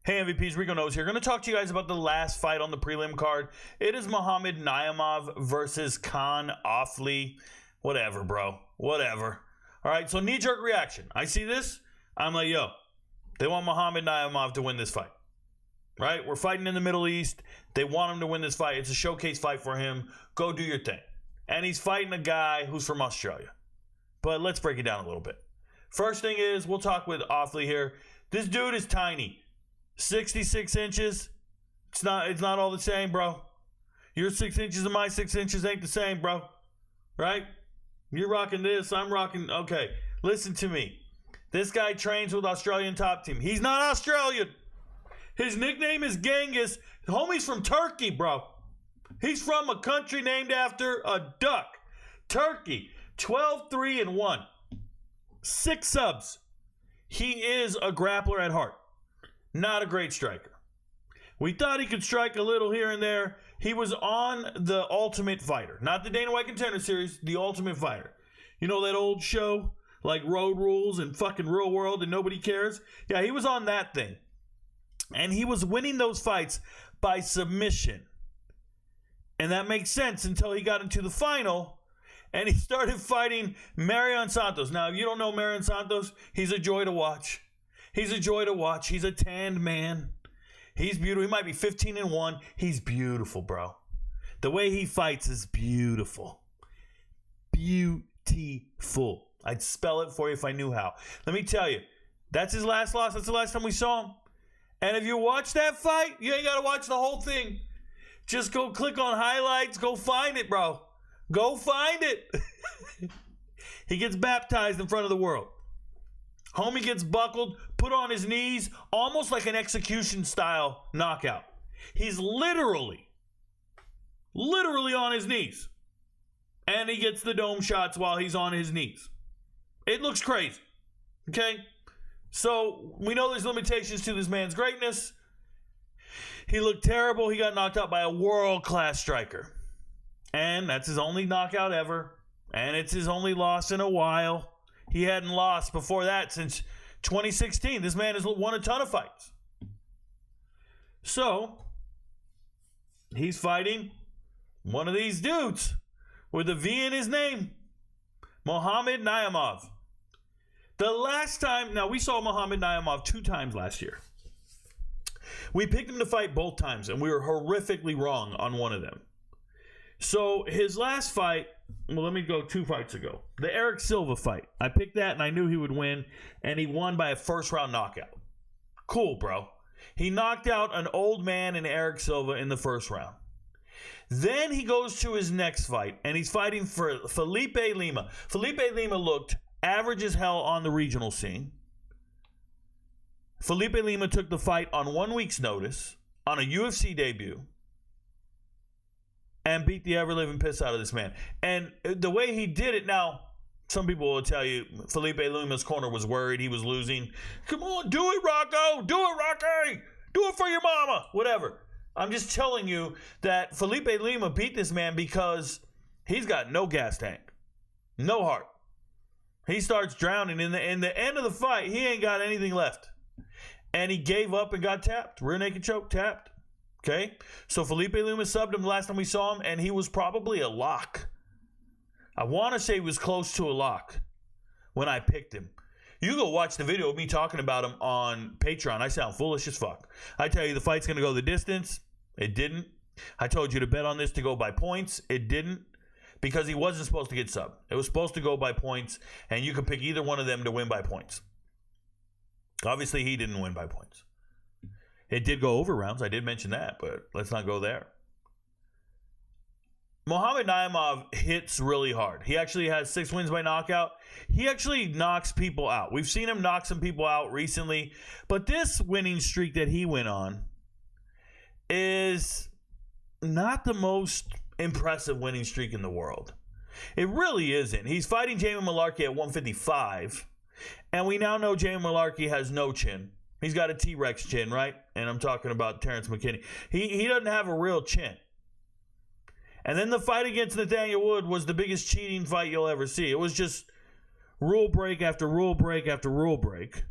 Hey MVPs, Rico Knows here. Going to talk to you guys about the last fight on the prelim card. It is Muammad Naimov versus Kaan Ofli. Whatever, bro. Whatever. All right, so knee-jerk reaction. I see this. I'm like, yo, they want Muammad Naimov to win this fight. Right? We're fighting in the Middle East. They want him to win this fight. It's a showcase fight for him. Go do your thing. And he's fighting a guy who's from Australia. But let's break it down a little bit. First thing is, we'll talk with Ofli here. This dude is tiny. 66 inches. It's not all the same, bro. Your 6 inches and my 6 inches ain't the same, bro. Right? You're rocking this. I'm rocking. Okay. Listen to me. This guy trains with Australian top team. He's not Australian. His nickname is Genghis. The homie's from Turkey, bro. He's from a country named after a duck. Turkey. 12-3-1. 6 subs. He is a grappler at heart. Not a great striker. We thought he could strike a little here and there. He was on The Ultimate Fighter. Not the Dana White Contender Series, The Ultimate Fighter. You know that old show? Like Road Rules and fucking Real World and Nobody Cares? Yeah, he was on that thing. And he was winning those fights by submission. And that makes sense until he got into the final and he started fighting Marion Santos. Now, if you don't know Marion Santos, he's a joy to watch. He's a joy to watch. He's a tanned man. He's beautiful. He might be 15-1. He's beautiful, bro. The way he fights is beautiful. Beautiful. I'd spell it for you if I knew how. Let me tell you, that's his last loss. That's the last time we saw him. And if you watch that fight, you ain't got to watch the whole thing. Just go click on highlights. Go find it, bro. Go find it. He gets baptized in front of the world. Homie gets buckled, put on his knees, almost like an execution-style knockout. He's literally on his knees. And he gets the dome shots while he's on his knees. It looks crazy. Okay? So, we know there's limitations to this man's greatness. He looked terrible. He got knocked out by a world-class striker. And that's his only knockout ever. And it's his only loss in a while. He hadn't lost before that since 2016. This man has won a ton of fights. So, he's fighting one of these dudes with a V in his name. Muammad Naimov. The last time, now we saw Muammad Naimov 2 times last year. We picked him to fight both times, and we were horrifically wrong on one of them. So, his last fight, well, let me go 2 fights ago. The Eric Silva fight. I picked that, and I knew he would win, and he won by a first-round knockout. Cool, bro. He knocked out an old man in Eric Silva in the first round. Then he goes to his next fight, and he's fighting for Felipe Lima. Felipe Lima looked average as hell on the regional scene. Felipe Lima took the fight on 1 week's notice, on a UFC debut, and beat the ever-living piss out of this man. And the way he did it, now, some people will tell you Felipe Lima's corner was worried he was losing. Come on, do it, Rocco. Do it, Rocky. Do it for your mama. Whatever. I'm just telling you that Felipe Lima beat this man because he's got no gas tank. No heart. He starts drowning. In the end of the fight, he ain't got anything left. And he gave up and got tapped. Rear naked choke, tapped. Okay? So Felipe Lima subbed him the last time we saw him, and he was probably a lock. I want to say he was close to a lock when I picked him. You go watch the video of me talking about him on Patreon. I sound foolish as fuck. I tell you the fight's going to go the distance. It didn't. I told you to bet on this to go by points. It didn't. Because he wasn't supposed to get subbed. It was supposed to go by points, and you could pick either one of them to win by points. Obviously, he didn't win by points. It did go over rounds. I did mention that, but let's not go there. Muammad Naimov hits really hard. He actually has 6 wins by knockout. He actually knocks people out. We've seen him knock some people out recently, but this winning streak that he went on is not the most impressive winning streak in the world. It really isn't. He's fighting Jamie Mullarkey at 155, and we now know Jamie Mullarkey has no chin. He's got a T-Rex chin, right? And I'm talking about Terrence McKinney. He doesn't have a real chin. And then the fight against Nathaniel Wood was the biggest cheating fight you'll ever see. It was just rule break after rule break after rule break.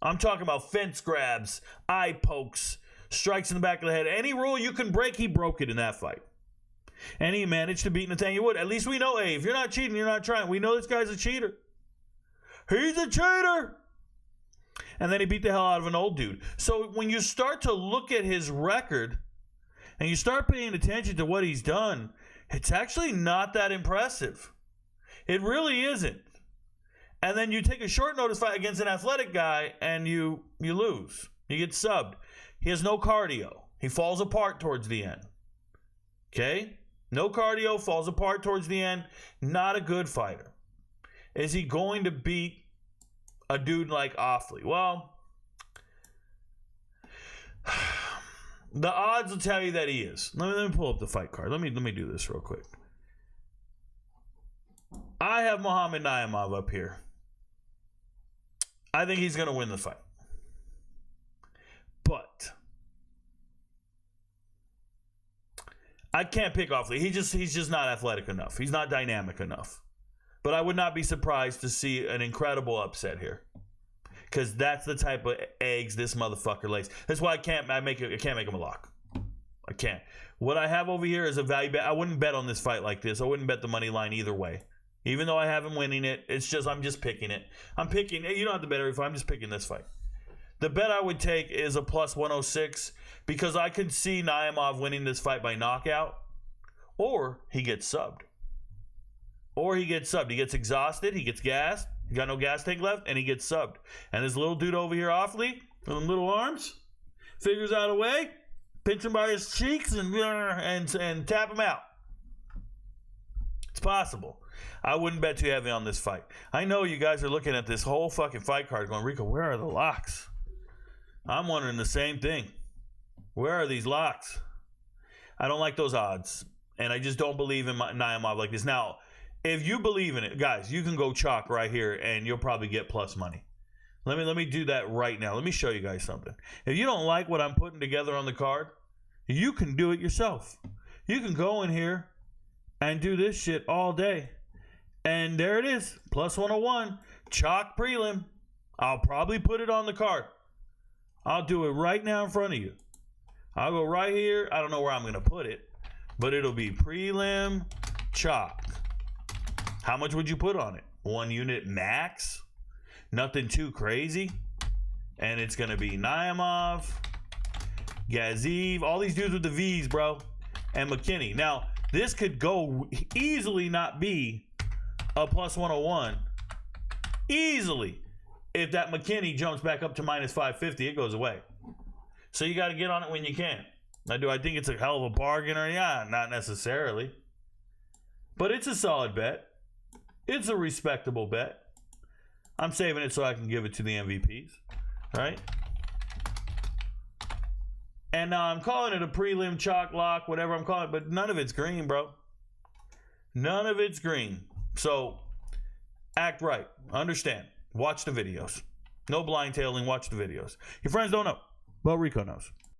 I'm talking about fence grabs, eye pokes, strikes in the back of the head. Any rule you can break, he broke it in that fight. And he managed to beat Nathaniel Wood. At least we know, hey, if you're not cheating, you're not trying. We know this guy's a cheater. He's a cheater. And then he beat the hell out of an old dude. So when you start to look at his record and you start paying attention to what he's done, it's actually not that impressive. It really isn't. And then you take a short notice fight against an athletic guy and you lose. You get subbed. He has no cardio. He falls apart towards the end. Okay? No cardio, falls apart towards the end. Not a good fighter. Is he going to beat a dude like Ofli? Well, the odds will tell you that he is. Let me pull up the fight card. Let me do this real quick. I have Muammad Naimov up here. I think he's going to win the fight. But I can't pick Ofli. He's just not athletic enough. He's not dynamic enough. But I would not be surprised to see an incredible upset here, because that's the type of eggs this motherfucker lays. That's why I can't make him a lock. I can't. What I have over here is a value bet. I wouldn't bet on this fight like this. I wouldn't bet the money line either way. Even though I have him winning it, I'm just picking it. I'm picking. You don't have to bet every fight. I'm just picking this fight. The bet I would take is a plus 106, because I could see Naimov winning this fight by knockout, or he gets subbed. He gets exhausted. He gets gassed. He got no gas tank left, and he gets subbed. And this little dude over here, Ofli, with them little arms, figures out a way, pinch him by his cheeks, and tap him out. It's possible. I wouldn't bet too heavy on this fight. I know you guys are looking at this whole fucking fight card going, Rico, where are the locks? I'm wondering the same thing. Where are these locks? I don't like those odds, and I just don't believe in Naimov like this. Now, if you believe in it, guys, you can go chalk right here, and you'll probably get plus money. Let me do that right now. Let me show you guys something. If you don't like what I'm putting together on the card, you can do it yourself. You can go in here and do this shit all day. And there it is, plus 101, chalk prelim. I'll probably put it on the card. I'll do it right now in front of you. I'll go right here. I don't know where I'm going to put it, but it'll be prelim chalk. How much would you put on it? 1 unit max? Nothing too crazy. And it's going to be Naimov, Gaziv, all these dudes with the V's, bro, and McKinney. Now, this could go easily not be a plus 101. Easily. If that McKinney jumps back up to minus 550, it goes away. So you got to get on it when you can. Now, do I think it's a hell of a bargain or yeah? Not necessarily. But it's a solid bet. It's a respectable bet. I'm saving it so I can give it to the MVPs. Right? And now I'm calling it a prelim chalk lock, whatever I'm calling it, but none of it's green, bro. None of it's green. So act right. Understand. Watch the videos. No blind tailing. Watch the videos. Your friends don't know, but Rico knows.